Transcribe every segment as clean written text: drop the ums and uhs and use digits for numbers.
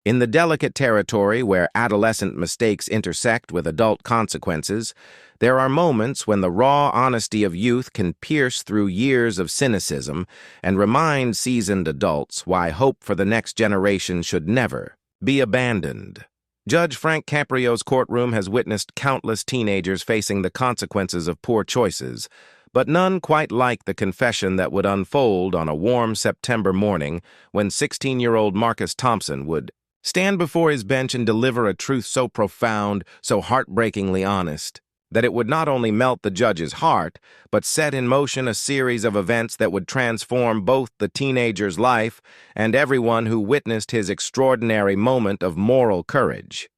In the delicate territory where adolescent mistakes intersect with adult consequences, there are moments when the raw honesty of youth can pierce through years of cynicism and remind seasoned adults why hope for the next generation should never be abandoned. Judge Frank Caprio's courtroom has witnessed countless teenagers facing the consequences of poor choices, but none quite like the confession that would unfold on a warm September morning when 16-year-old Marcus Thompson would stand before his bench and deliver a truth so profound, so heartbreakingly honest, that it would not only melt the judge's heart, but set in motion a series of events that would transform both the teenager's life and everyone who witnessed his extraordinary moment of moral courage.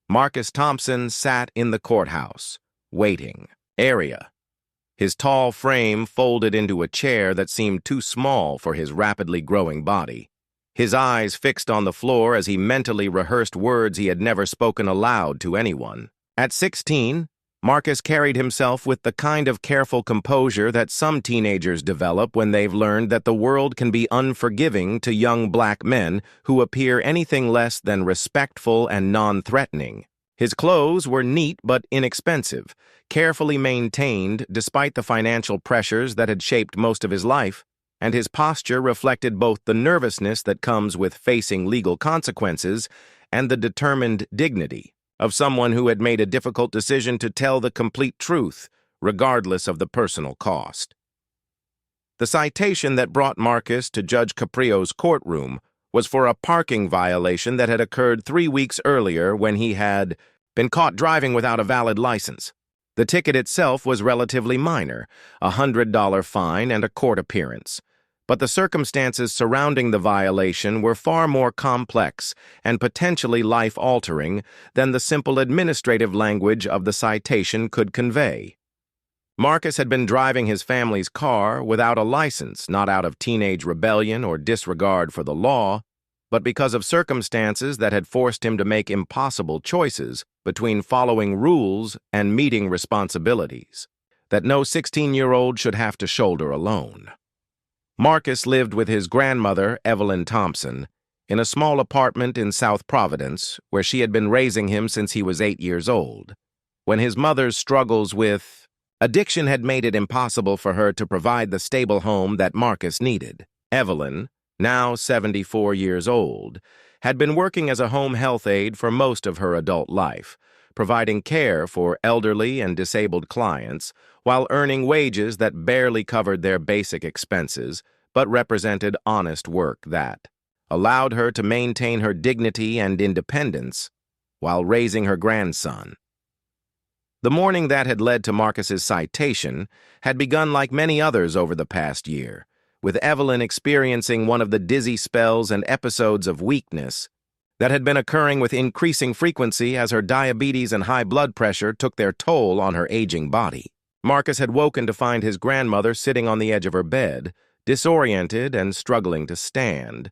Marcus Thompson sat in the courthouse, waiting. Area. His tall frame folded into a chair that seemed too small for his rapidly growing body. His eyes fixed on the floor as he mentally rehearsed words he had never spoken aloud to anyone. At 16, Marcus carried himself with the kind of careful composure that some teenagers develop when they've learned that the world can be unforgiving to young black men who appear anything less than respectful and non-threatening. His clothes were neat but inexpensive, carefully maintained despite the financial pressures that had shaped most of his life, and his posture reflected both the nervousness that comes with facing legal consequences and the determined dignity of someone who had made a difficult decision to tell the complete truth, regardless of the personal cost. The citation that brought Marcus to Judge Caprio's courtroom was for a parking violation that had occurred 3 weeks earlier when he had been caught driving without a valid license. The ticket itself was relatively minor, a $100 fine and a court appearance. But the circumstances surrounding the violation were far more complex and potentially life-altering than the simple administrative language of the citation could convey. Marcus had been driving his family's car without a license, not out of teenage rebellion or disregard for the law, but because of circumstances that had forced him to make impossible choices between following rules and meeting responsibilities that no 16-year-old should have to shoulder alone. Marcus lived with his grandmother, Evelyn Thompson, in a small apartment in South Providence, where she had been raising him since he was 8 years old. When his mother's struggles with addiction had made it impossible for her to provide the stable home that Marcus needed, Evelyn, now 74 years old, had been working as a home health aide for most of her adult life, providing care for elderly and disabled clients while earning wages that barely covered their basic expenses but represented honest work that allowed her to maintain her dignity and independence while raising her grandson. The morning that had led to Marcus's citation had begun like many others over the past year, with Evelyn experiencing one of the dizzy spells and episodes of weakness that had been occurring with increasing frequency as her diabetes and high blood pressure took their toll on her aging body. Marcus had woken to find his grandmother sitting on the edge of her bed, disoriented and struggling to stand,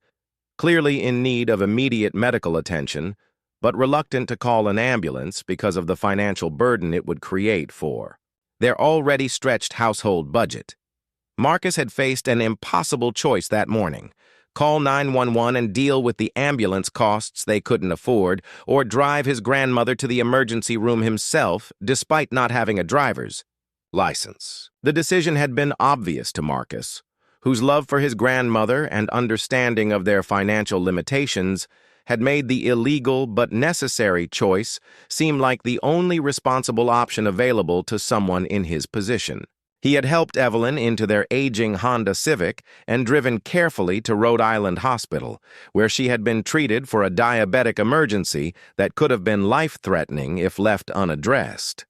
clearly in need of immediate medical attention, but reluctant to call an ambulance because of the financial burden it would create for their already stretched household budget. Marcus had faced an impossible choice that morning: call 911 and deal with the ambulance costs they couldn't afford, or drive his grandmother to the emergency room himself despite not having a driver's license. The decision had been obvious to Marcus, whose love for his grandmother and understanding of their financial limitations had made the illegal but necessary choice seem like the only responsible option available to someone in his position. He had helped Evelyn into their aging Honda Civic and driven carefully to Rhode Island Hospital, where she had been treated for a diabetic emergency that could have been life-threatening if left unaddressed.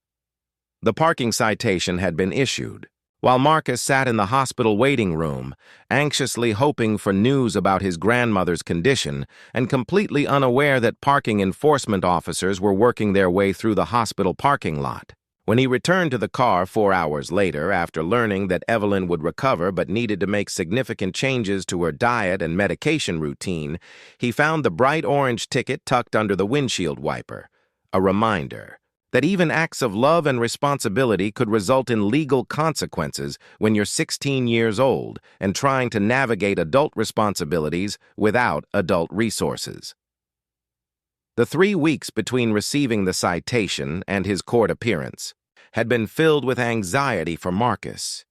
The parking citation had been issued, while Marcus sat in the hospital waiting room, anxiously hoping for news about his grandmother's condition and completely unaware that parking enforcement officers were working their way through the hospital parking lot. When he returned to the car 4 hours later, after learning that Evelyn would recover but needed to make significant changes to her diet and medication routine, he found the bright orange ticket tucked under the windshield wiper, a reminder that even acts of love and responsibility could result in legal consequences when you're 16 years old and trying to navigate adult responsibilities without adult resources. The 3 weeks between receiving the citation and his court appearance had been filled with anxiety for Marcus,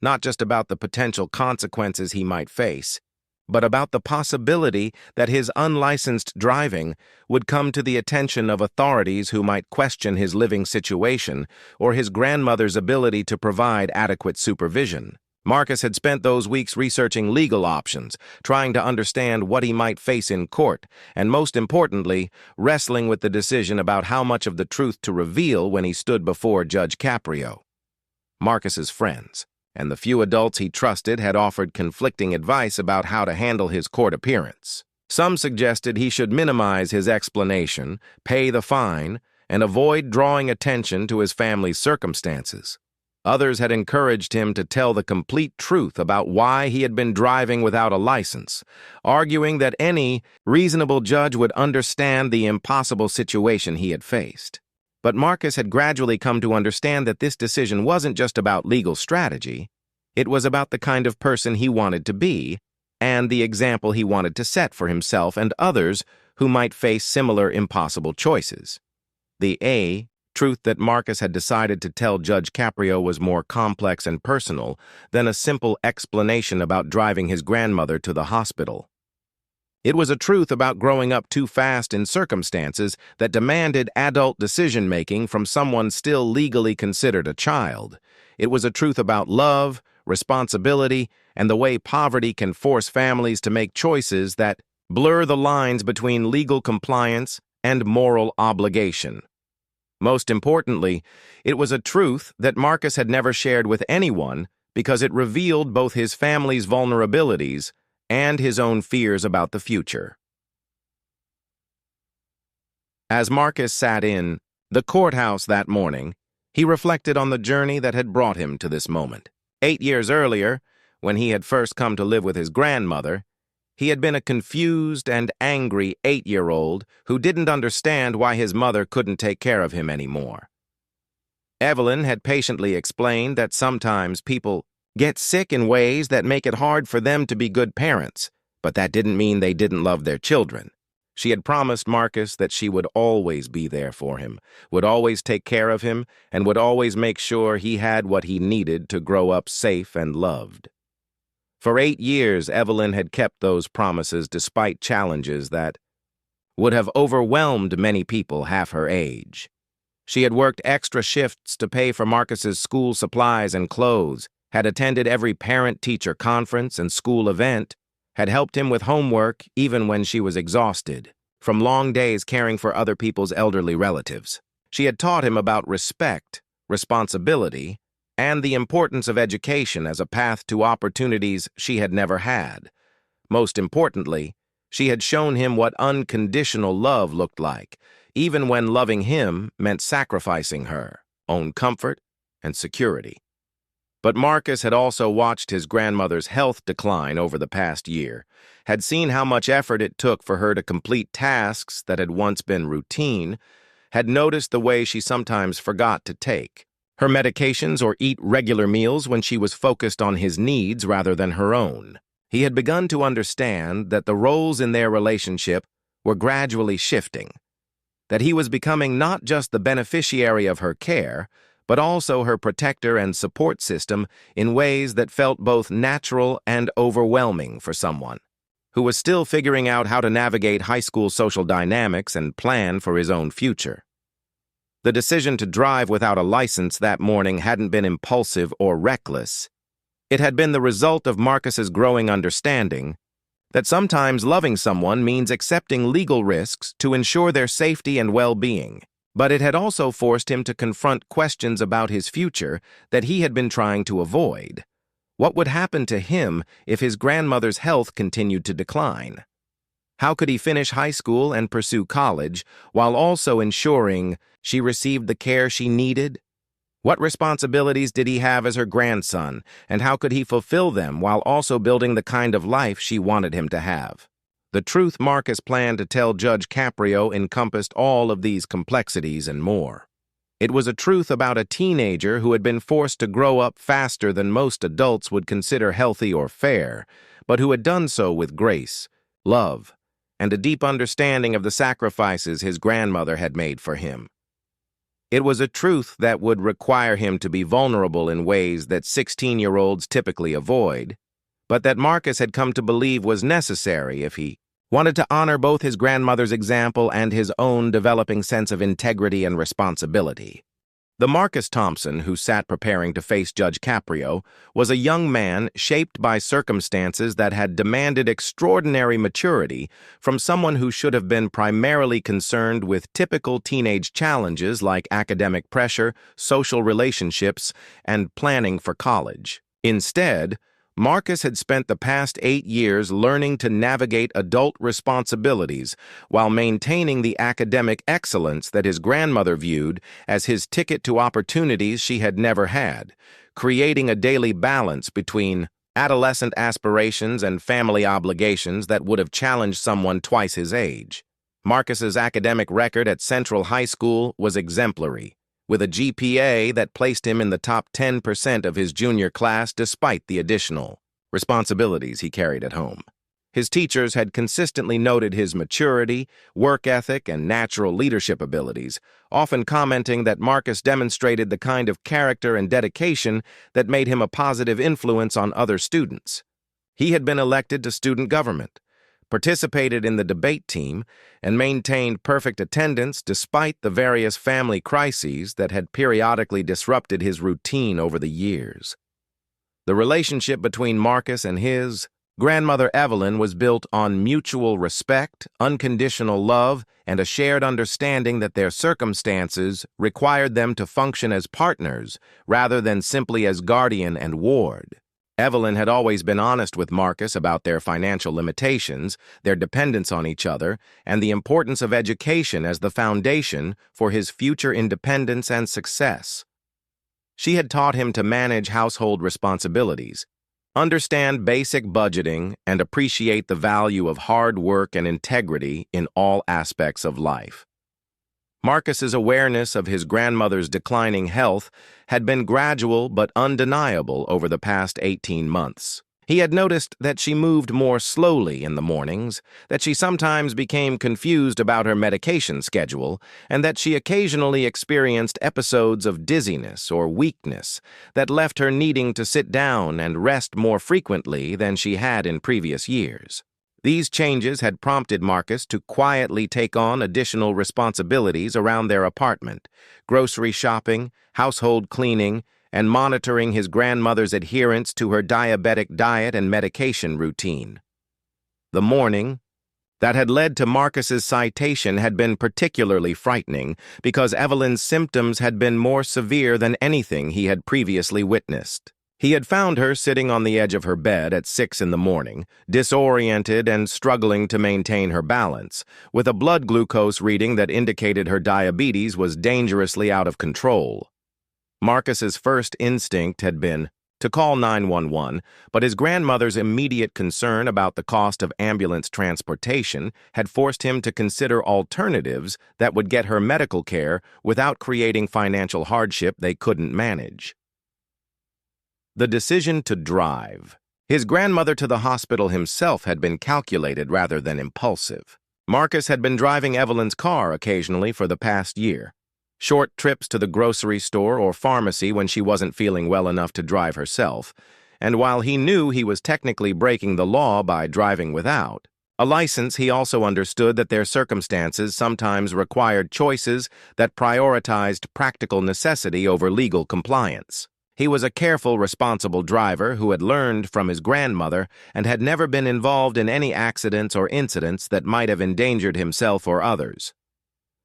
not just about the potential consequences he might face, but about the possibility that his unlicensed driving would come to the attention of authorities who might question his living situation or his grandmother's ability to provide adequate supervision. Marcus had spent those weeks researching legal options, trying to understand what he might face in court, and most importantly, wrestling with the decision about how much of the truth to reveal when he stood before Judge Caprio. Marcus's friends and the few adults he trusted had offered conflicting advice about how to handle his court appearance. Some suggested he should minimize his explanation, pay the fine, and avoid drawing attention to his family's circumstances. Others had encouraged him to tell the complete truth about why he had been driving without a license, arguing that any reasonable judge would understand the impossible situation he had faced. But Marcus had gradually come to understand that this decision wasn't just about legal strategy. It was about the kind of person he wanted to be and the example he wanted to set for himself and others who might face similar impossible choices. The truth that Marcus had decided to tell Judge Caprio was more complex and personal than a simple explanation about driving his grandmother to the hospital. It was a truth about growing up too fast in circumstances that demanded adult decision-making from someone still legally considered a child. It was a truth about love, responsibility, and the way poverty can force families to make choices that blur the lines between legal compliance and moral obligation. Most importantly, it was a truth that Marcus had never shared with anyone because it revealed both his family's vulnerabilities and his own fears about the future. As Marcus sat in the courthouse that morning, he reflected on the journey that had brought him to this moment. 8 years earlier, when he had first come to live with his grandmother, he had been a confused and angry 8-year-old who didn't understand why his mother couldn't take care of him anymore. Evelyn had patiently explained that sometimes people get sick in ways that make it hard for them to be good parents, but that didn't mean they didn't love their children. She had promised Marcus that she would always be there for him, would always take care of him, and would always make sure he had what he needed to grow up safe and loved. For 8 years, Evelyn had kept those promises despite challenges that would have overwhelmed many people half her age. She had worked extra shifts to pay for Marcus's school supplies and clothes, had attended every parent-teacher conference and school event, had helped him with homework even when she was exhausted, from long days caring for other people's elderly relatives. She had taught him about respect, responsibility, and the importance of education as a path to opportunities she had never had. Most importantly, she had shown him what unconditional love looked like, even when loving him meant sacrificing her own comfort and security. But Marcus had also watched his grandmother's health decline over the past year, had seen how much effort it took for her to complete tasks that had once been routine, had noticed the way she sometimes forgot to take her medications or eat regular meals when she was focused on his needs rather than her own. He had begun to understand that the roles in their relationship were gradually shifting, that he was becoming not just the beneficiary of her care, but also her protector and support system in ways that felt both natural and overwhelming for someone who was still figuring out how to navigate high school social dynamics and plan for his own future. The decision to drive without a license that morning hadn't been impulsive or reckless. It had been the result of Marcus's growing understanding that sometimes loving someone means accepting legal risks to ensure their safety and well-being, but it had also forced him to confront questions about his future that he had been trying to avoid. What would happen to him if his grandmother's health continued to decline? How could he finish high school and pursue college while also ensuring she received the care she needed? What responsibilities did he have as her grandson, and how could he fulfill them while also building the kind of life she wanted him to have? The truth Marcus planned to tell Judge Caprio encompassed all of these complexities and more. It was a truth about a teenager who had been forced to grow up faster than most adults would consider healthy or fair, but who had done so with grace, love, and a deep understanding of the sacrifices his grandmother had made for him. It was a truth that would require him to be vulnerable in ways that 16-year-olds typically avoid, but that Marcus had come to believe was necessary if he wanted to honor both his grandmother's example and his own developing sense of integrity and responsibility. The Marcus Thompson who sat preparing to face Judge Caprio was a young man shaped by circumstances that had demanded extraordinary maturity from someone who should have been primarily concerned with typical teenage challenges like academic pressure, social relationships, and planning for college. Instead, Marcus had spent the past 8 years learning to navigate adult responsibilities while maintaining the academic excellence that his grandmother viewed as his ticket to opportunities she had never had, creating a daily balance between adolescent aspirations and family obligations that would have challenged someone twice his age. Marcus's academic record at Central High School was exemplary, with a GPA that placed him in the top 10% of his junior class despite the additional responsibilities he carried at home. His teachers had consistently noted his maturity, work ethic, and natural leadership abilities, often commenting that Marcus demonstrated the kind of character and dedication that made him a positive influence on other students. He had been elected to student government, participated in the debate team, and maintained perfect attendance despite the various family crises that had periodically disrupted his routine over the years. The relationship between Marcus and his grandmother Evelyn was built on mutual respect, unconditional love, and a shared understanding that their circumstances required them to function as partners rather than simply as guardian and ward. Evelyn had always been honest with Marcus about their financial limitations, their dependence on each other, and the importance of education as the foundation for his future independence and success. She had taught him to manage household responsibilities, understand basic budgeting, and appreciate the value of hard work and integrity in all aspects of life. Marcus's awareness of his grandmother's declining health had been gradual but undeniable over the past 18 months. He had noticed that she moved more slowly in the mornings, that she sometimes became confused about her medication schedule, and that she occasionally experienced episodes of dizziness or weakness that left her needing to sit down and rest more frequently than she had in previous years. These changes had prompted Marcus to quietly take on additional responsibilities around their apartment, grocery shopping, household cleaning, and monitoring his grandmother's adherence to her diabetic diet and medication routine. The morning that had led to Marcus's citation had been particularly frightening because Evelyn's symptoms had been more severe than anything he had previously witnessed. He had found her sitting on the edge of her bed at 6 in the morning, disoriented and struggling to maintain her balance, with a blood glucose reading that indicated her diabetes was dangerously out of control. Marcus's first instinct had been to call 911, but his grandmother's immediate concern about the cost of ambulance transportation had forced him to consider alternatives that would get her medical care without creating financial hardship they couldn't manage. The decision to drive his grandmother to the hospital himself had been calculated rather than impulsive. Marcus had been driving Evelyn's car occasionally for the past year, short trips to the grocery store or pharmacy when she wasn't feeling well enough to drive herself, and while he knew he was technically breaking the law by driving without a license, he also understood that their circumstances sometimes required choices that prioritized practical necessity over legal compliance. He was a careful, responsible driver who had learned from his grandmother and had never been involved in any accidents or incidents that might have endangered himself or others.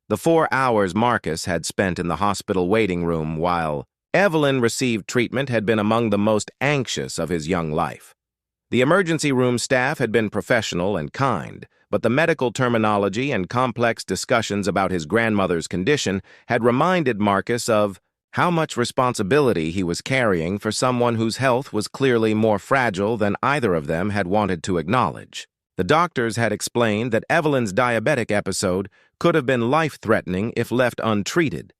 The 4 hours Marcus had spent in the hospital waiting room while Evelyn received treatment had been among the most anxious of his young life. The emergency room staff had been professional and kind, but the medical terminology and complex discussions about his grandmother's condition had reminded Marcus of how much responsibility he was carrying for someone whose health was clearly more fragile than either of them had wanted to acknowledge. The doctors had explained that Evelyn's diabetic episode could have been life-threatening if left untreated,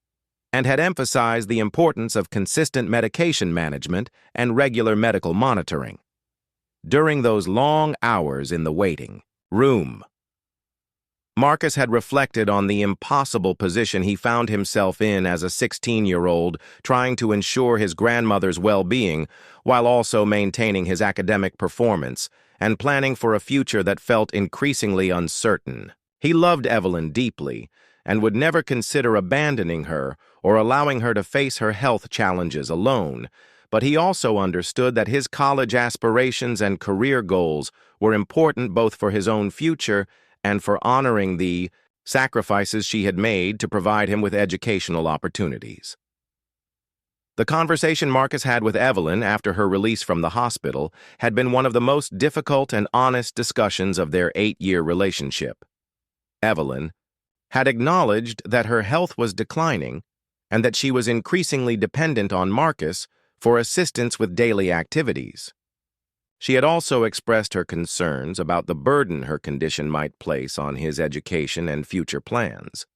and had emphasized the importance of consistent medication management and regular medical monitoring. During those long hours in the waiting room, Marcus had reflected on the impossible position he found himself in as a 16-year-old, trying to ensure his grandmother's well-being while also maintaining his academic performance and planning for a future that felt increasingly uncertain. He loved Evelyn deeply and would never consider abandoning her or allowing her to face her health challenges alone, but he also understood that his college aspirations and career goals were important both for his own future and for honoring the sacrifices she had made to provide him with educational opportunities. The conversation Marcus had with Evelyn after her release from the hospital had been one of the most difficult and honest discussions of their 8-year relationship. Evelyn had acknowledged that her health was declining and that she was increasingly dependent on Marcus for assistance with daily activities. She had also expressed her concerns about the burden her condition might place on his education and future plans,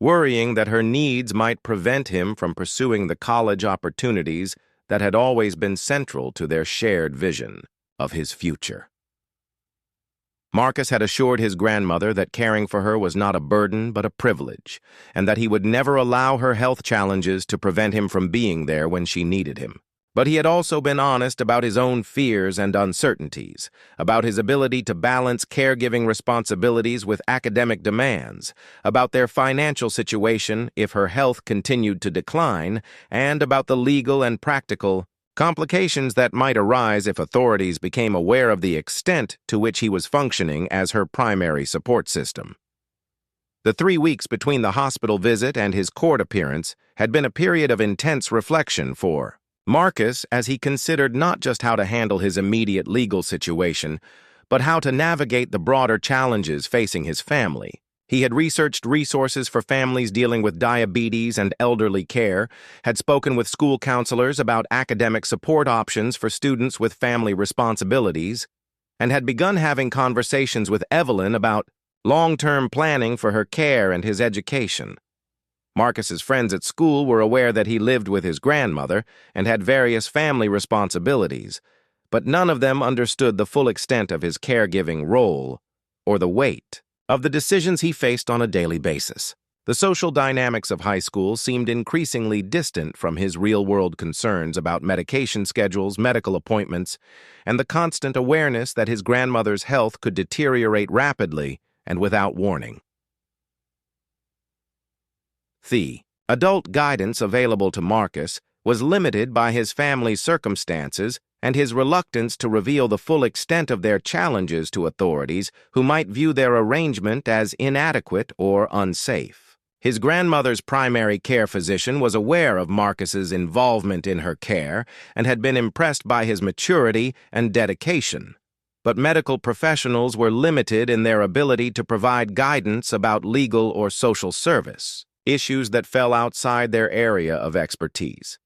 worrying that her needs might prevent him from pursuing the college opportunities that had always been central to their shared vision of his future. Marcus had assured his grandmother that caring for her was not a burden but a privilege, and that he would never allow her health challenges to prevent him from being there when she needed him. But he had also been honest about his own fears and uncertainties, about his ability to balance caregiving responsibilities with academic demands, about their financial situation if her health continued to decline, and about the legal and practical complications that might arise if authorities became aware of the extent to which he was functioning as her primary support system. The 3 weeks between the hospital visit and his court appearance had been a period of intense reflection for Marcus, as he considered not just how to handle his immediate legal situation, but how to navigate the broader challenges facing his family. He had researched resources for families dealing with diabetes and elderly care, had spoken with school counselors about academic support options for students with family responsibilities, and had begun having conversations with Evelyn about long-term planning for her care and his education. Marcus's friends at school were aware that he lived with his grandmother and had various family responsibilities, but none of them understood the full extent of his caregiving role or the weight of the decisions he faced on a daily basis. The social dynamics of high school seemed increasingly distant from his real-world concerns about medication schedules, medical appointments, and the constant awareness that his grandmother's health could deteriorate rapidly and without warning. The adult guidance available to Marcus was limited by his family's circumstances and his reluctance to reveal the full extent of their challenges to authorities who might view their arrangement as inadequate or unsafe. His grandmother's primary care physician was aware of Marcus's involvement in her care and had been impressed by his maturity and dedication. But medical professionals were limited in their ability to provide guidance about legal or social service, issues that fell outside their area of expertise.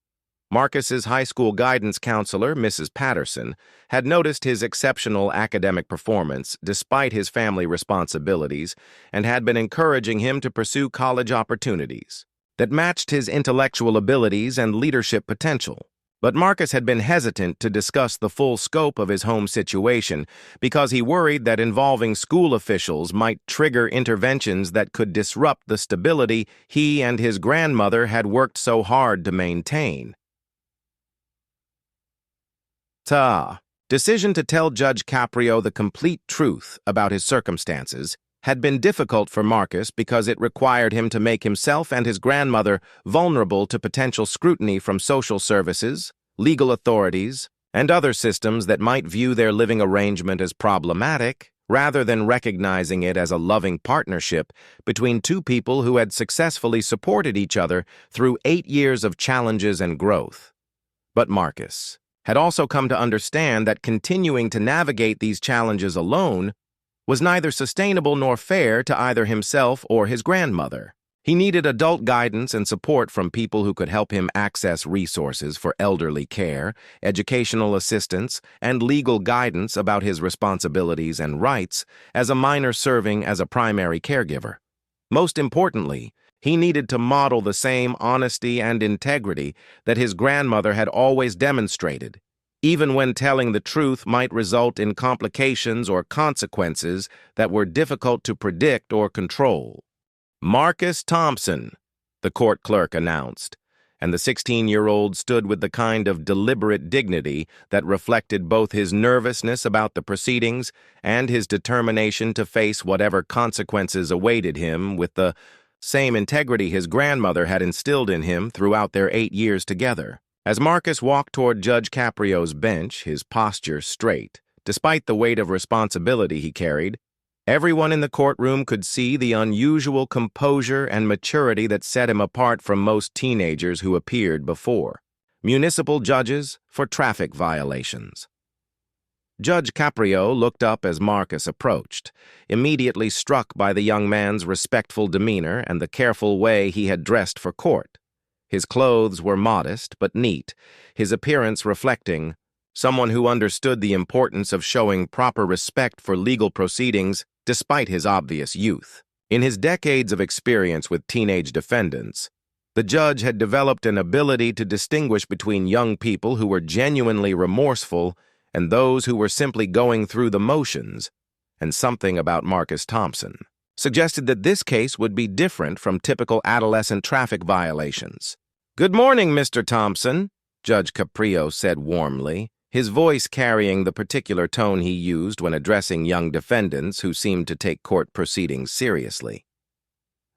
Marcus's high school guidance counselor, Mrs. Patterson, had noticed his exceptional academic performance despite his family responsibilities and had been encouraging him to pursue college opportunities that matched his intellectual abilities and leadership potential. But Marcus had been hesitant to discuss the full scope of his home situation because he worried that involving school officials might trigger interventions that could disrupt the stability he and his grandmother had worked so hard to maintain. The decision to tell Judge Caprio the complete truth about his circumstances had been difficult for Marcus because it required him to make himself and his grandmother vulnerable to potential scrutiny from social services, legal authorities, and other systems that might view their living arrangement as problematic, rather than recognizing it as a loving partnership between two people who had successfully supported each other through 8 years of challenges and growth. But Marcus had also come to understand that continuing to navigate these challenges alone was neither sustainable nor fair to either himself or his grandmother. He needed adult guidance and support from people who could help him access resources for elderly care, educational assistance, and legal guidance about his responsibilities and rights as a minor serving as a primary caregiver. Most importantly, he needed to model the same honesty and integrity that his grandmother had always demonstrated, even when telling the truth might result in complications or consequences that were difficult to predict or control. "Marcus Thompson," the court clerk announced, and the 16-year-old stood with the kind of deliberate dignity that reflected both his nervousness about the proceedings and his determination to face whatever consequences awaited him with the same integrity his grandmother had instilled in him throughout their 8 years together. As Marcus walked toward Judge Caprio's bench, his posture straight, despite the weight of responsibility he carried, everyone in the courtroom could see the unusual composure and maturity that set him apart from most teenagers who appeared before municipal judges for traffic violations. Judge Caprio looked up as Marcus approached, immediately struck by the young man's respectful demeanor and the careful way he had dressed for court. His clothes were modest but neat, his appearance reflecting someone who understood the importance of showing proper respect for legal proceedings despite his obvious youth. In his decades of experience with teenage defendants, the judge had developed an ability to distinguish between young people who were genuinely remorseful and those who were simply going through the motions, and something about Marcus Thompson suggested that this case would be different from typical adolescent traffic violations. "Good morning, Mr. Thompson," Judge Caprio said warmly, his voice carrying the particular tone he used when addressing young defendants who seemed to take court proceedings seriously.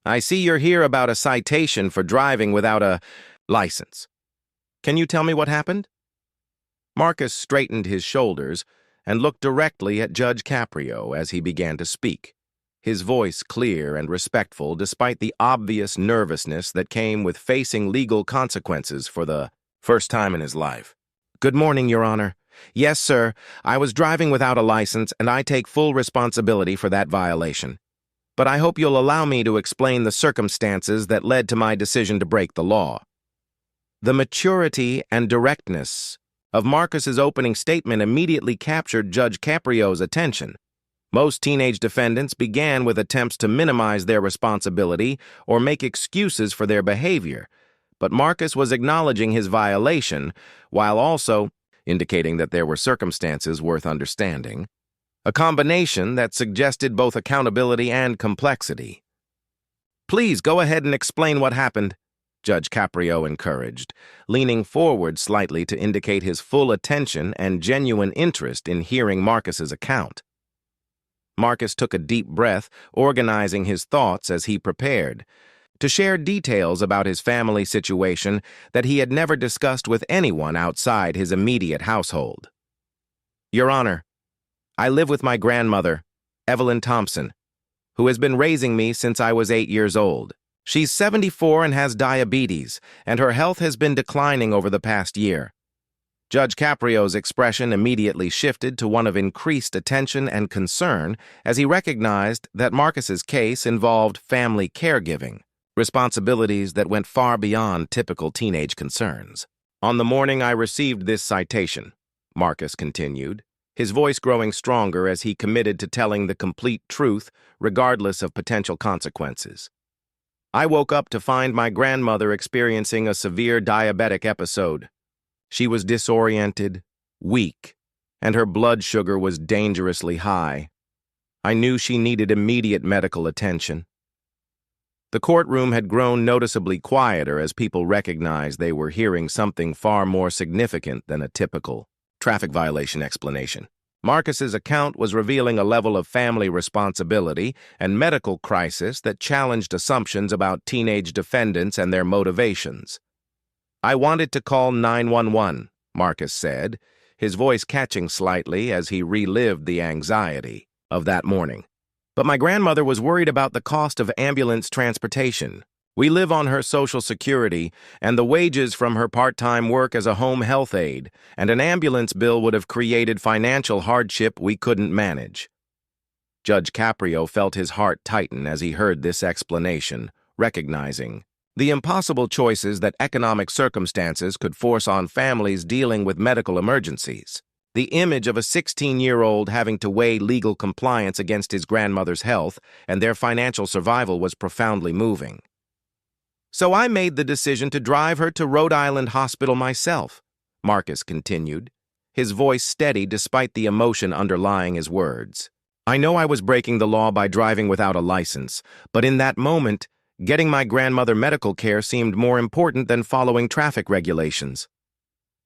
"I see you're here about a citation for driving without a license. Can you tell me what happened?" Marcus straightened his shoulders and looked directly at Judge Caprio as he began to speak, his voice clear and respectful despite the obvious nervousness that came with facing legal consequences for the first time in his life. "Good morning, Your Honor. Yes, sir, I was driving without a license, and I take full responsibility for that violation. But I hope you'll allow me to explain the circumstances that led to my decision to break the law." The maturity and directness of Marcus's opening statement immediately captured Judge Caprio's attention. Most teenage defendants began with attempts to minimize their responsibility or make excuses for their behavior, but Marcus was acknowledging his violation while also indicating that there were circumstances worth understanding, a combination that suggested both accountability and complexity. "Please go ahead and explain what happened," Judge Caprio encouraged, leaning forward slightly to indicate his full attention and genuine interest in hearing Marcus's account. Marcus took a deep breath, organizing his thoughts as he prepared to share details about his family situation that he had never discussed with anyone outside his immediate household. "Your Honor, I live with my grandmother, Evelyn Thompson, who has been raising me since I was 8 years old. She's 74 and has diabetes, and her health has been declining over the past year." Judge Caprio's expression immediately shifted to one of increased attention and concern as he recognized that Marcus's case involved family caregiving, responsibilities that went far beyond typical teenage concerns. "On the morning I received this citation," Marcus continued, his voice growing stronger as he committed to telling the complete truth regardless of potential consequences, "I woke up to find my grandmother experiencing a severe diabetic episode. She was disoriented, weak, and her blood sugar was dangerously high. I knew she needed immediate medical attention." The courtroom had grown noticeably quieter as people recognized they were hearing something far more significant than a typical traffic violation explanation. Marcus's account was revealing a level of family responsibility and medical crisis that challenged assumptions about teenage defendants and their motivations. "I wanted to call 911, Marcus said, his voice catching slightly as he relived the anxiety of that morning. "But my grandmother was worried about the cost of ambulance transportation. We live on her Social Security and the wages from her part-time work as a home health aide, and an ambulance bill would have created financial hardship we couldn't manage." Judge Caprio felt his heart tighten as he heard this explanation, recognizing the impossible choices that economic circumstances could force on families dealing with medical emergencies. The image of a 16-year-old having to weigh legal compliance against his grandmother's health and their financial survival was profoundly moving. "So I made the decision to drive her to Rhode Island Hospital myself," Marcus continued, his voice steady despite the emotion underlying his words. I know I was breaking the law by driving without a license, but in that moment, getting my grandmother medical care seemed more important than following traffic regulations.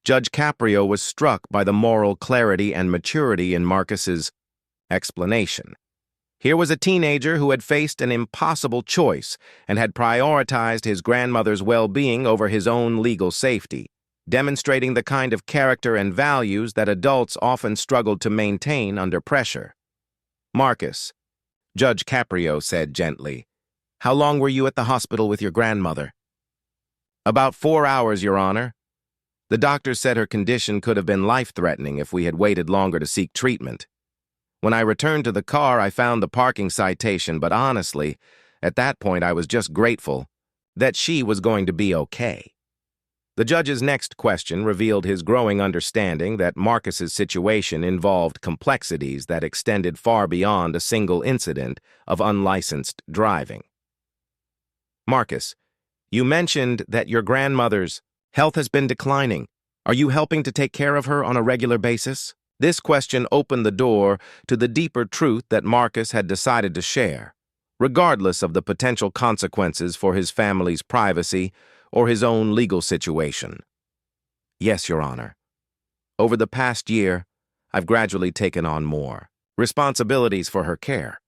Judge Caprio was struck by the moral clarity and maturity in Marcus's explanation. Here was a teenager who had faced an impossible choice and had prioritized his grandmother's well-being over his own legal safety, demonstrating the kind of character and values that adults often struggled to maintain under pressure. "Marcus," Judge Caprio said gently, "how long were you at the hospital with your grandmother?" "About 4 hours, Your Honor. The doctor said her condition could have been life-threatening if we had waited longer to seek treatment. When I returned to the car, I found the parking citation, but honestly, at that point I was just grateful that she was going to be okay." The judge's next question revealed his growing understanding that Marcus's situation involved complexities that extended far beyond a single incident of unlicensed driving. "Marcus, you mentioned that your grandmother's health has been declining. Are you helping to take care of her on a regular basis?" This question opened the door to the deeper truth that Marcus had decided to share, regardless of the potential consequences for his family's privacy or his own legal situation. "Yes, Your Honor. Over the past year, I've gradually taken on more responsibilities for her care.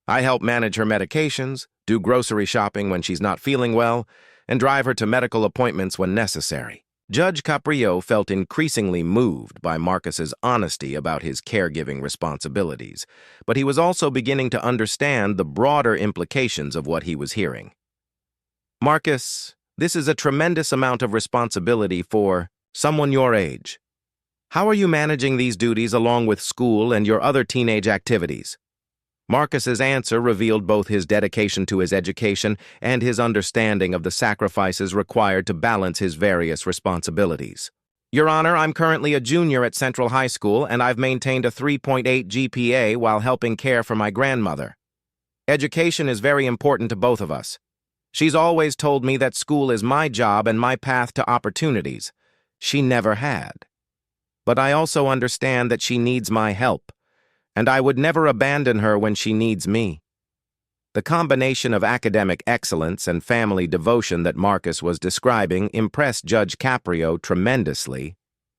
I help manage her medications, do grocery shopping when she's not feeling well, and drive her to medical appointments when necessary." Judge Caprio felt increasingly moved by Marcus's honesty about his caregiving responsibilities, but he was also beginning to understand the broader implications of what he was hearing. "Marcus, this is a tremendous amount of responsibility for someone your age. How are you managing these duties along with school and your other teenage activities?" Marcus's answer revealed both his dedication to his education and his understanding of the sacrifices required to balance his various responsibilities. "Your Honor, I'm currently a junior at Central High School, and I've maintained a 3.8 GPA while helping care for my grandmother. Education is very important to both of us. She's always told me that school is my job and my path to opportunities. She never had. But I also understand that she needs my help, and I would never abandon her when she needs me." The combination of academic excellence and family devotion that Marcus was describing impressed Judge Caprio tremendously,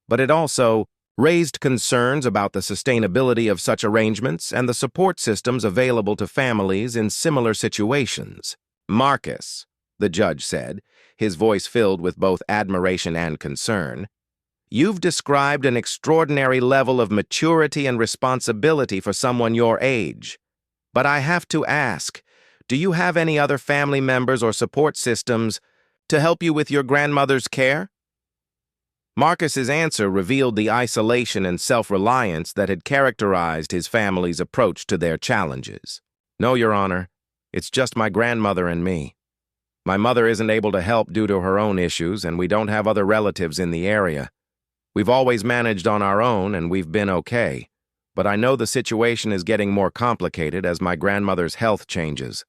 but it also raised concerns about the sustainability of such arrangements and the support systems available to families in similar situations. "Marcus," the judge said, his voice filled with both admiration and concern, "you've described an extraordinary level of maturity and responsibility for someone your age. But I have to ask, do you have any other family members or support systems to help you with your grandmother's care?" Marcus's answer revealed the isolation and self-reliance that had characterized his family's approach to their challenges. "No, Your Honor, it's just my grandmother and me. My mother isn't able to help due to her own issues, and we don't have other relatives in the area. We've always managed on our own, and we've been okay. But I know the situation is getting more complicated as my grandmother's health changes."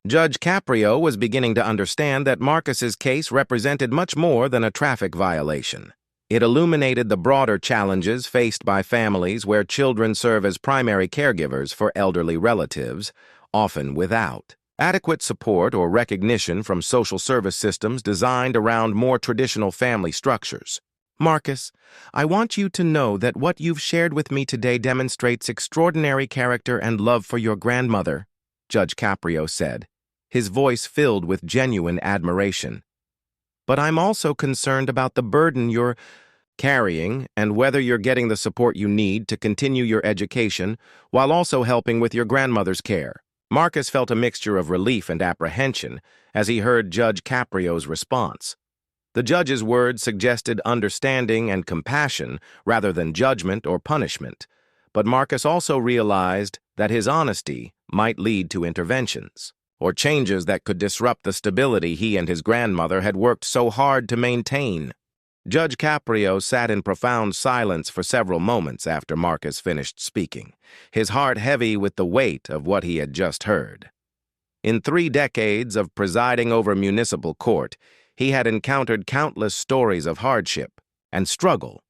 Judge Caprio was beginning to understand that Marcus's case represented much more than a traffic violation. It illuminated the broader challenges faced by families where children serve as primary caregivers for elderly relatives, often without adequate support or recognition from social service systems designed around more traditional family structures. "Marcus, I want you to know that what you've shared with me today demonstrates extraordinary character and love for your grandmother," Judge Caprio said, his voice filled with genuine admiration. "But I'm also concerned about the burden you're carrying and whether you're getting the support you need to continue your education while also helping with your grandmother's care." Marcus felt a mixture of relief and apprehension as he heard Judge Caprio's response. The judge's words suggested understanding and compassion rather than judgment or punishment, but Marcus also realized that his honesty might lead to interventions or changes that could disrupt the stability he and his grandmother had worked so hard to maintain. Judge Caprio sat in profound silence for several moments after Marcus finished speaking, his heart heavy with the weight of what he had just heard. In 3 decades of presiding over municipal court, he had encountered countless stories of hardship and struggle,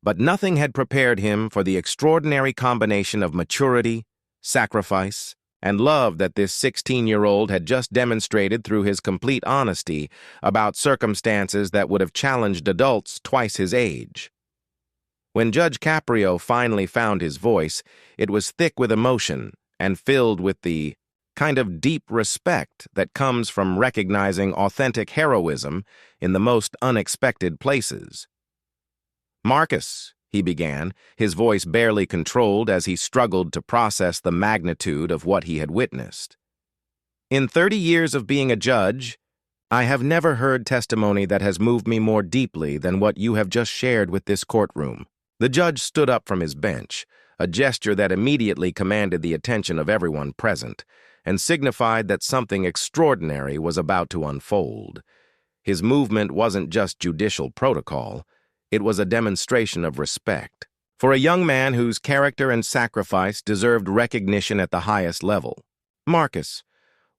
But nothing had prepared him for the extraordinary combination of maturity, sacrifice, and love that this 16-year-old had just demonstrated through his complete honesty about circumstances that would have challenged adults twice his age. When Judge Caprio finally found his voice, it was thick with emotion and filled with the kind of deep respect that comes from recognizing authentic heroism in the most unexpected places. "Marcus," he began, his voice barely controlled as he struggled to process the magnitude of what he had witnessed. "In 30 years of being a judge, I have never heard testimony that has moved me more deeply than what you have just shared with this courtroom." The judge stood up from his bench, a gesture that immediately commanded the attention of everyone present, and signified that something extraordinary was about to unfold. His movement wasn't just judicial protocol, it was a demonstration of respect for a young man whose character and sacrifice deserved recognition at the highest level. "Marcus,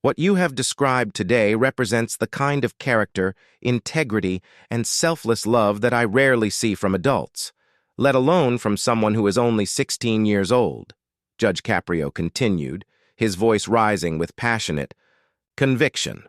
what you have described today represents the kind of character, integrity, and selfless love that I rarely see from adults, let alone from someone who is only 16 years old," Judge Caprio continued, his voice rising with passionate conviction.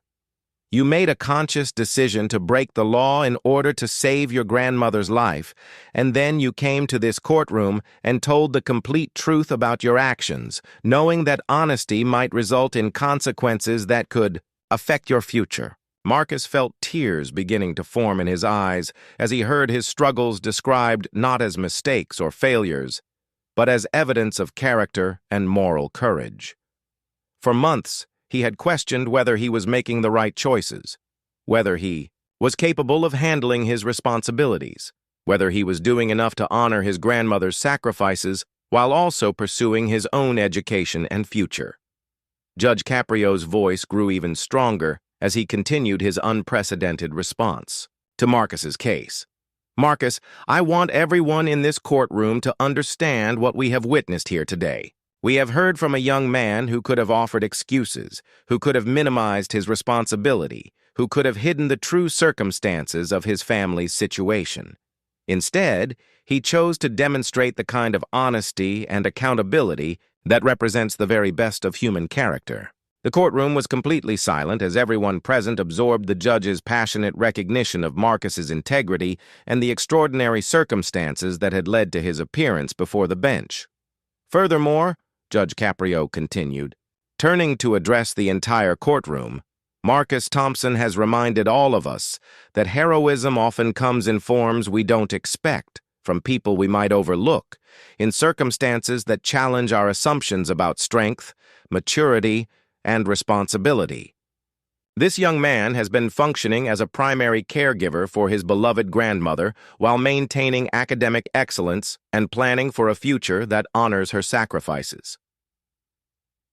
"You made a conscious decision to break the law in order to save your grandmother's life, and then you came to this courtroom and told the complete truth about your actions, knowing that honesty might result in consequences that could affect your future." Marcus felt tears beginning to form in his eyes as he heard his struggles described not as mistakes or failures, but as evidence of character and moral courage. For months, he had questioned whether he was making the right choices, whether he was capable of handling his responsibilities, whether he was doing enough to honor his grandmother's sacrifices while also pursuing his own education and future. Judge Caprio's voice grew even stronger as he continued his unprecedented response to Marcus's case. "Marcus, I want everyone in this courtroom to understand what we have witnessed here today. We have heard from a young man who could have offered excuses, who could have minimized his responsibility, who could have hidden the true circumstances of his family's situation. Instead, he chose to demonstrate the kind of honesty and accountability that represents the very best of human character." The courtroom was completely silent as everyone present absorbed the judge's passionate recognition of Marcus's integrity and the extraordinary circumstances that had led to his appearance before the bench. "Furthermore," Judge Caprio continued, turning to address the entire courtroom, "Marcus Thompson has reminded all of us that heroism often comes in forms we don't expect, from people we might overlook, in circumstances that challenge our assumptions about strength, maturity, and responsibility. This young man has been functioning as a primary caregiver for his beloved grandmother while maintaining academic excellence and planning for a future that honors her sacrifices."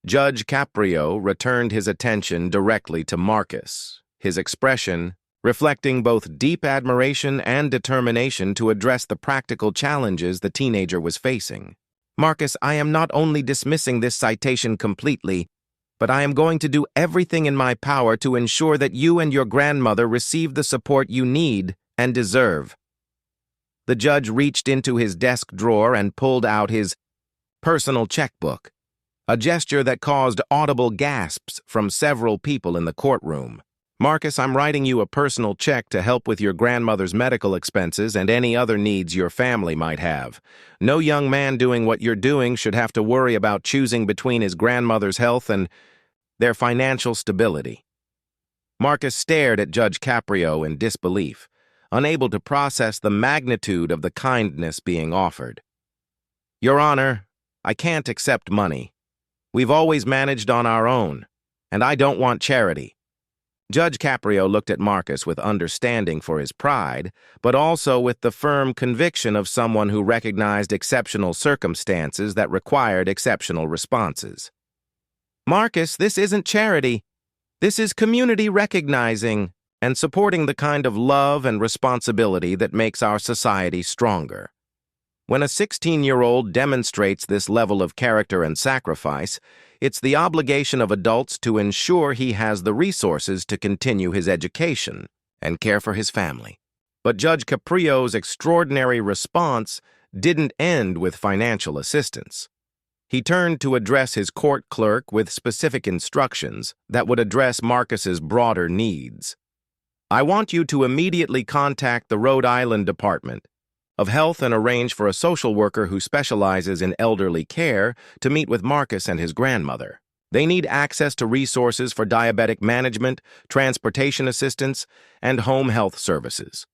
Judge Caprio returned his attention directly to Marcus, his expression reflecting both deep admiration and determination to address the practical challenges the teenager was facing. "Marcus, I am not only dismissing this citation completely, but I am going to do everything in my power to ensure that you and your grandmother receive the support you need and deserve." The judge reached into his desk drawer and pulled out his personal checkbook, a gesture that caused audible gasps from several people in the courtroom. "Marcus, I'm writing you a personal check to help with your grandmother's medical expenses and any other needs your family might have. No young man doing what you're doing should have to worry about choosing between his grandmother's health and their financial stability." Marcus stared at Judge Caprio in disbelief, unable to process the magnitude of the kindness being offered. "Your Honor, I can't accept money. We've always managed on our own, and I don't want charity." Judge Caprio looked at Marcus with understanding for his pride, but also with the firm conviction of someone who recognized exceptional circumstances that required exceptional responses. "Marcus, this isn't charity. This is community recognizing and supporting the kind of love and responsibility that makes our society stronger. When a 16-year-old demonstrates this level of character and sacrifice, it's the obligation of adults to ensure he has the resources to continue his education and care for his family." But Judge Caprio's extraordinary response didn't end with financial assistance. He turned to address his court clerk with specific instructions that would address Marcus's broader needs. I want you to immediately contact the Rhode Island Department of Health and arrange for a social worker who specializes in elderly care to meet with Marcus and his grandmother. They need access to resources for diabetic management, transportation assistance, and home health services.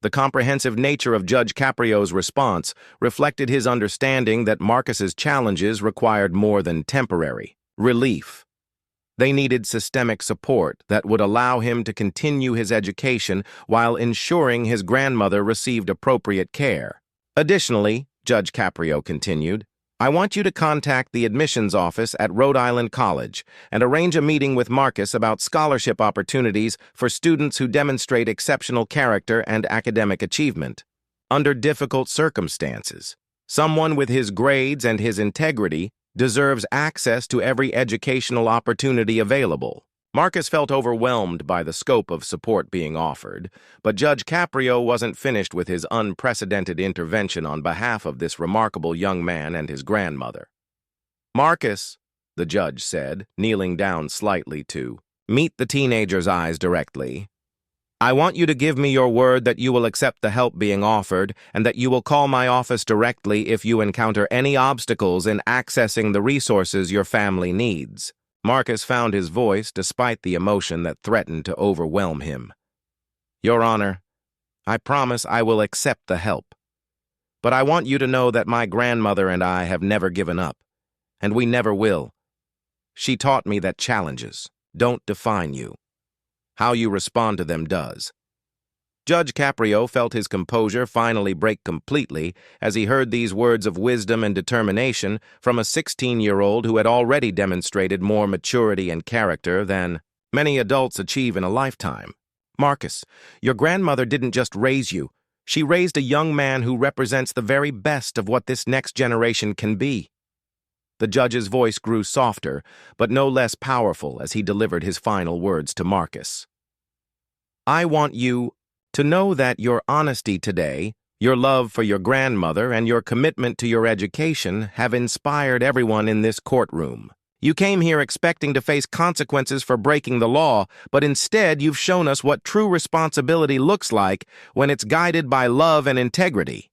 The comprehensive nature of Judge Caprio's response reflected his understanding that Marcus's challenges required more than temporary relief. They needed systemic support that would allow him to continue his education while ensuring his grandmother received appropriate care. Additionally, Judge Caprio continued, I want you to contact the admissions office at Rhode Island College and arrange a meeting with Marcus about scholarship opportunities for students who demonstrate exceptional character and academic achievement. Under difficult circumstances, someone with his grades and his integrity deserves access to every educational opportunity available. Marcus felt overwhelmed by the scope of support being offered, but Judge Caprio wasn't finished with his unprecedented intervention on behalf of this remarkable young man and his grandmother. Marcus, the judge said, kneeling down slightly to meet the teenager's eyes directly, I want you to give me your word that you will accept the help being offered and that you will call my office directly if you encounter any obstacles in accessing the resources your family needs. Marcus found his voice despite the emotion that threatened to overwhelm him. Your Honor, I promise I will accept the help. But I want you to know that my grandmother and I have never given up, and we never will. She taught me that challenges don't define you. How you respond to them does. Judge Caprio felt his composure finally break completely as he heard these words of wisdom and determination from a 16-year-old who had already demonstrated more maturity and character than many adults achieve in a lifetime. Marcus, your grandmother didn't just raise you. She raised a young man who represents the very best of what this next generation can be. The judge's voice grew softer, but no less powerful as he delivered his final words to Marcus. I want you to know that your honesty today, your love for your grandmother, and your commitment to your education have inspired everyone in this courtroom. You came here expecting to face consequences for breaking the law, but instead you've shown us what true responsibility looks like when it's guided by love and integrity.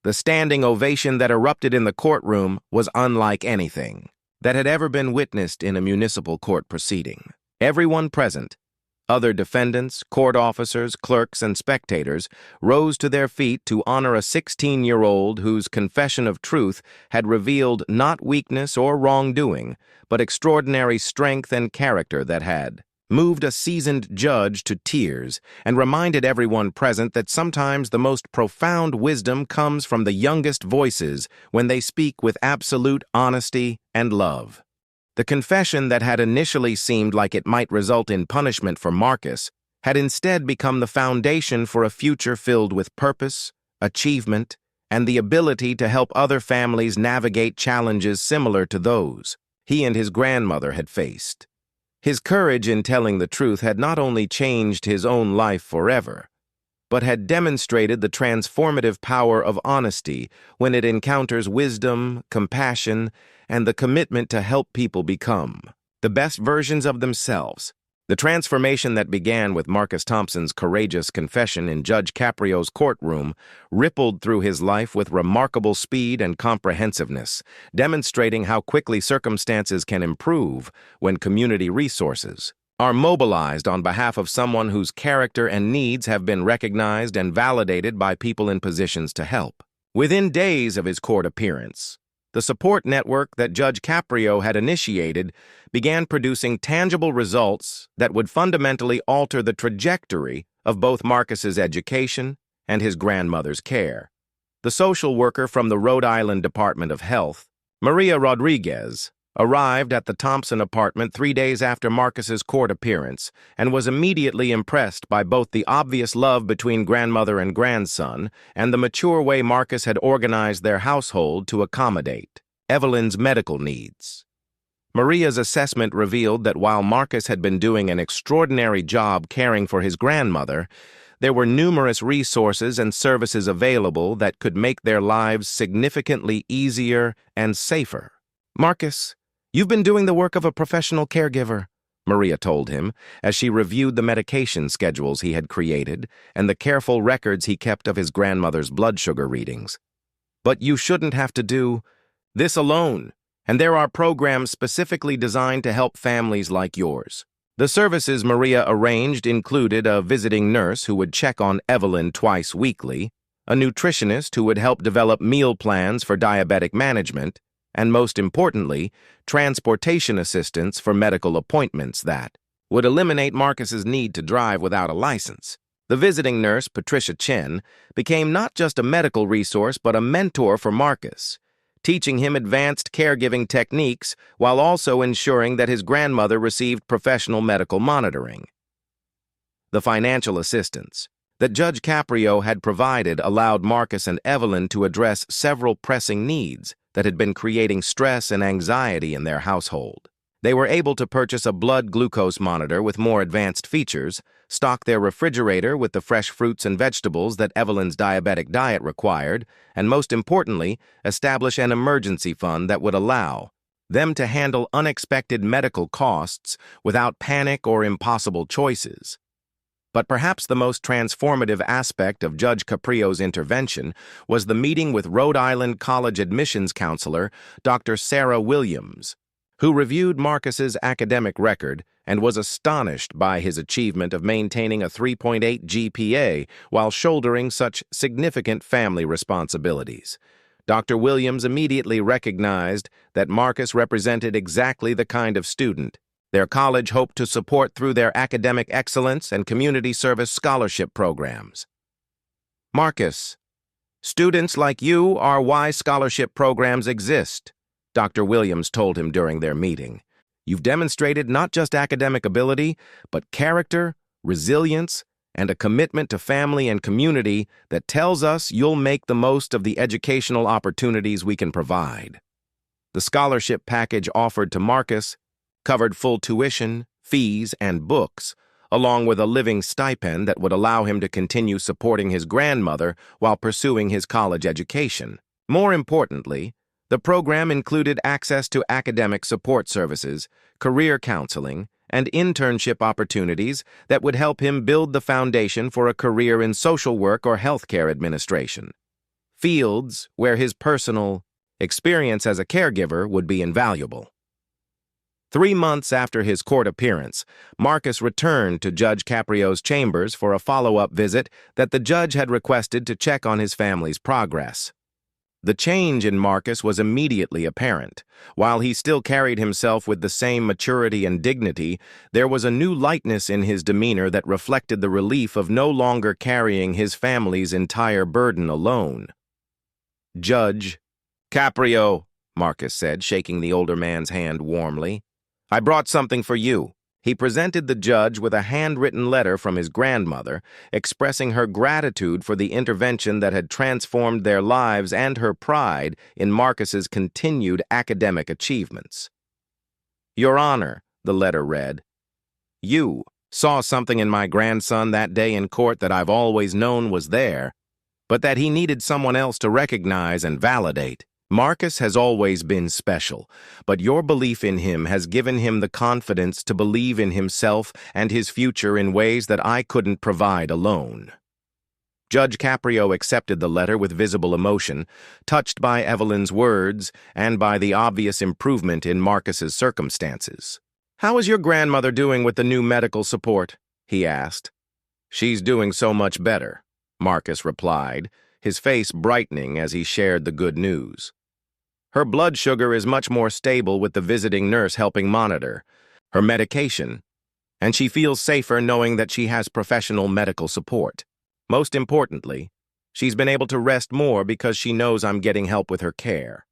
The standing ovation that erupted in the courtroom was unlike anything that had ever been witnessed in a municipal court proceeding. Everyone present, other defendants, court officers, clerks, and spectators, rose to their feet to honor a 16-year-old whose confession of truth had revealed not weakness or wrongdoing, but extraordinary strength and character that had moved a seasoned judge to tears and reminded everyone present that sometimes the most profound wisdom comes from the youngest voices when they speak with absolute honesty and love. The confession that had initially seemed like it might result in punishment for Marcus had instead become the foundation for a future filled with purpose, achievement, and the ability to help other families navigate challenges similar to those he and his grandmother had faced. His courage in telling the truth had not only changed his own life forever, but had demonstrated the transformative power of honesty when it encounters wisdom, compassion, and the commitment to help people become the best versions of themselves. The transformation that began with Marcus Thompson's courageous confession in Judge Caprio's courtroom rippled through his life with remarkable speed and comprehensiveness, demonstrating how quickly circumstances can improve when community resources are mobilized on behalf of someone whose character and needs have been recognized and validated by people in positions to help. Within days of his court appearance, the support network that Judge Caprio had initiated began producing tangible results that would fundamentally alter the trajectory of both Marcus's education and his grandmother's care. The social worker from the Rhode Island Department of Health, Maria Rodriguez, arrived at the Thompson apartment 3 days after Marcus's court appearance and was immediately impressed by both the obvious love between grandmother and grandson and the mature way Marcus had organized their household to accommodate Evelyn's medical needs. Maria's assessment revealed that while Marcus had been doing an extraordinary job caring for his grandmother, There were numerous resources and services available that could make their lives significantly easier and safer. "Marcus, you've been doing the work of a professional caregiver," Maria told him, as she reviewed the medication schedules he had created and the careful records he kept of his grandmother's blood sugar readings. "But you shouldn't have to do this alone, and there are programs specifically designed to help families like yours." The services Maria arranged included a visiting nurse who would check on Evelyn twice weekly, a nutritionist who would help develop meal plans for diabetic management, and most importantly, transportation assistance for medical appointments that would eliminate Marcus's need to drive without a license. The visiting nurse, Patricia Chen, became not just a medical resource but a mentor for Marcus, teaching him advanced caregiving techniques while also ensuring that his grandmother received professional medical monitoring. The financial assistance that Judge Caprio had provided allowed Marcus and Evelyn to address several pressing needs that had been creating stress and anxiety in their household. They were able to purchase a blood glucose monitor with more advanced features, stock their refrigerator with the fresh fruits and vegetables that Evelyn's diabetic diet required, and most importantly, establish an emergency fund that would allow them to handle unexpected medical costs without panic or impossible choices. But perhaps the most transformative aspect of Judge Caprio's intervention was the meeting with Rhode Island College admissions counselor, Dr. Sarah Williams, who reviewed Marcus's academic record and was astonished by his achievement of maintaining a 3.8 GPA while shouldering such significant family responsibilities. Dr. Williams immediately recognized that Marcus represented exactly the kind of student their college hoped to support through their academic excellence and community service scholarship programs. "Marcus, students like you are why scholarship programs exist," Dr. Williams told him during their meeting. "You've demonstrated not just academic ability, but character, resilience, and a commitment to family and community that tells us you'll make the most of the educational opportunities we can provide." The scholarship package offered to Marcus covered full tuition, fees, and books, along with a living stipend that would allow him to continue supporting his grandmother while pursuing his college education. More importantly, the program included access to academic support services, career counseling, and internship opportunities that would help him build the foundation for a career in social work or healthcare administration, fields where his personal experience as a caregiver would be invaluable. 3 months after his court appearance, Marcus returned to Judge Caprio's chambers for a follow-up visit that the judge had requested to check on his family's progress. The change in Marcus was immediately apparent. While he still carried himself with the same maturity and dignity, there was a new lightness in his demeanor that reflected the relief of no longer carrying his family's entire burden alone. "Judge Caprio," Marcus said, shaking the older man's hand warmly, "I brought something for you." He presented the judge with a handwritten letter from his grandmother, expressing her gratitude for the intervention that had transformed their lives and her pride in Marcus's continued academic achievements. "Your Honor," the letter read, "you saw something in my grandson that day in court that I've always known was there, but that he needed someone else to recognize and validate. Marcus has always been special, but your belief in him has given him the confidence to believe in himself and his future in ways that I couldn't provide alone." Judge Caprio accepted the letter with visible emotion, touched by Evelyn's words and by the obvious improvement in Marcus's circumstances. "How is your grandmother doing with the new medical support?" he asked. "She's doing so much better," Marcus replied, his face brightening as he shared the good news. "Her blood sugar is much more stable with the visiting nurse helping monitor her medication, and she feels safer knowing that she has professional medical support. Most importantly, she's been able to rest more because she knows I'm getting help with her care."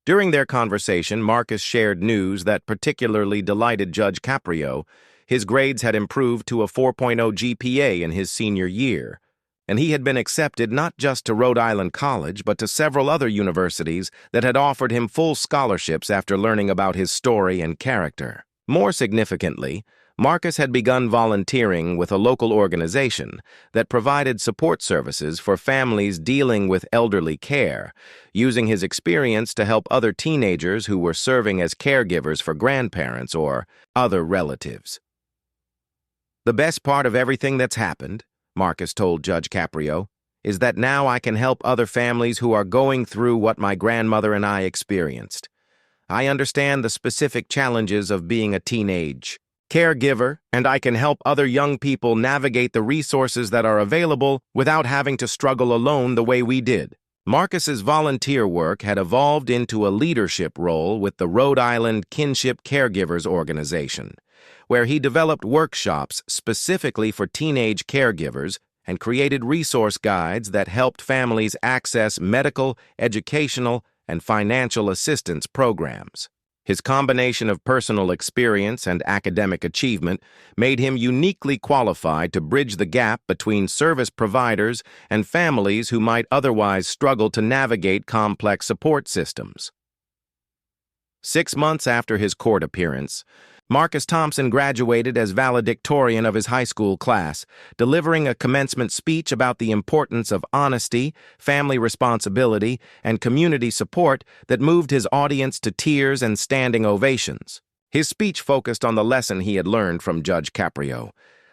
During their conversation, Marcus shared news that particularly delighted Judge Caprio. His grades had improved to a 4.0 GPA in his senior year, and he had been accepted not just to Rhode Island College, but to several other universities that had offered him full scholarships after learning about his story and character. More significantly, Marcus had begun volunteering with a local organization that provided support services for families dealing with elderly care, using his experience to help other teenagers who were serving as caregivers for grandparents or other relatives. "The best part of everything that's happened," Marcus told Judge Caprio, "is that now I can help other families who are going through what my grandmother and I experienced. I understand the specific challenges of being a teenage caregiver, and I can help other young people navigate the resources that are available without having to struggle alone the way we did." Marcus's volunteer work had evolved into a leadership role with the Rhode Island Kinship Caregivers Organization, where he developed workshops specifically for teenage caregivers and created resource guides that helped families access medical, educational, and financial assistance programs. His combination of personal experience and academic achievement made him uniquely qualified to bridge the gap between service providers and families who might otherwise struggle to navigate complex support systems. 6 months after his court appearance, Marcus Thompson graduated as valedictorian of his high school class, delivering a commencement speech about the importance of honesty, family responsibility, and community support that moved his audience to tears and standing ovations. His speech focused on the lesson he had learned from Judge Caprio,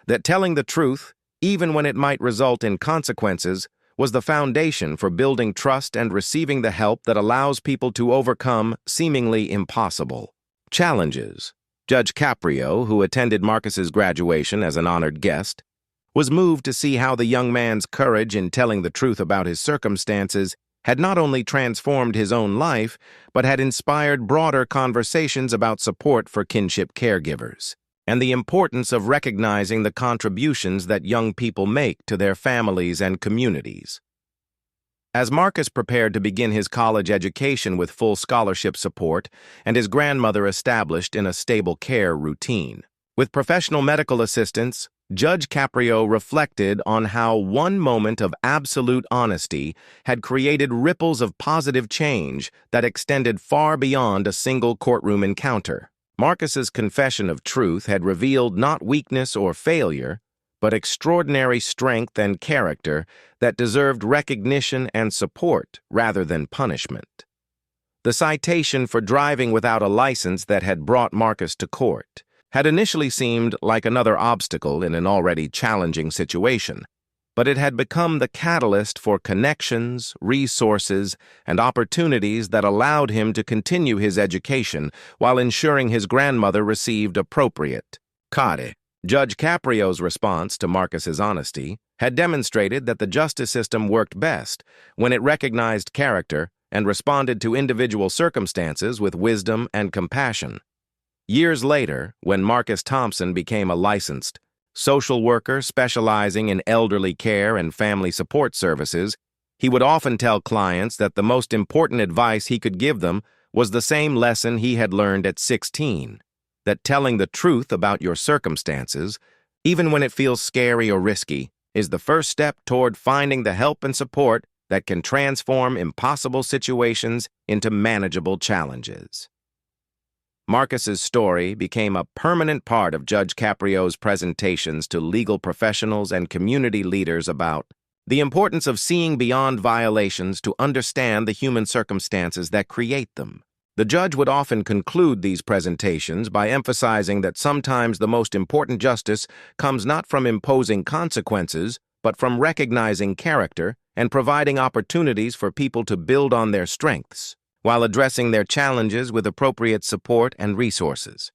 that telling the truth, even when it might result in consequences, was the foundation for building trust and receiving the help that allows people to overcome seemingly impossible challenges. Judge Caprio, who attended Marcus's graduation as an honored guest, was moved to see how the young man's courage in telling the truth about his circumstances had not only transformed his own life, but had inspired broader conversations about support for kinship caregivers, and the importance of recognizing the contributions that young people make to their families and communities. As Marcus prepared to begin his college education with full scholarship support and his grandmother established in a stable care routine, with professional medical assistance, Judge Caprio reflected on how one moment of absolute honesty had created ripples of positive change that extended far beyond a single courtroom encounter. Marcus's confession of truth had revealed not weakness or failure, but extraordinary strength and character that deserved recognition and support rather than punishment. The citation for driving without a license that had brought Marcus to court had initially seemed like another obstacle in an already challenging situation, but it had become the catalyst for connections, resources, and opportunities that allowed him to continue his education while ensuring his grandmother received appropriate care. Judge Caprio's response to Marcus's honesty had demonstrated that the justice system worked best when it recognized character and responded to individual circumstances with wisdom and compassion. Years later, when Marcus Thompson became a licensed social worker specializing in elderly care and family support services, he would often tell clients that the most important advice he could give them was the same lesson he had learned at 16. That telling the truth about your circumstances, even when it feels scary or risky, is the first step toward finding the help and support that can transform impossible situations into manageable challenges. Marcus's story became a permanent part of Judge Caprio's presentations to legal professionals and community leaders about the importance of seeing beyond violations to understand the human circumstances that create them. The judge would often conclude these presentations by emphasizing that sometimes the most important justice comes not from imposing consequences, but from recognizing character and providing opportunities for people to build on their strengths, while addressing their challenges with appropriate support and resources.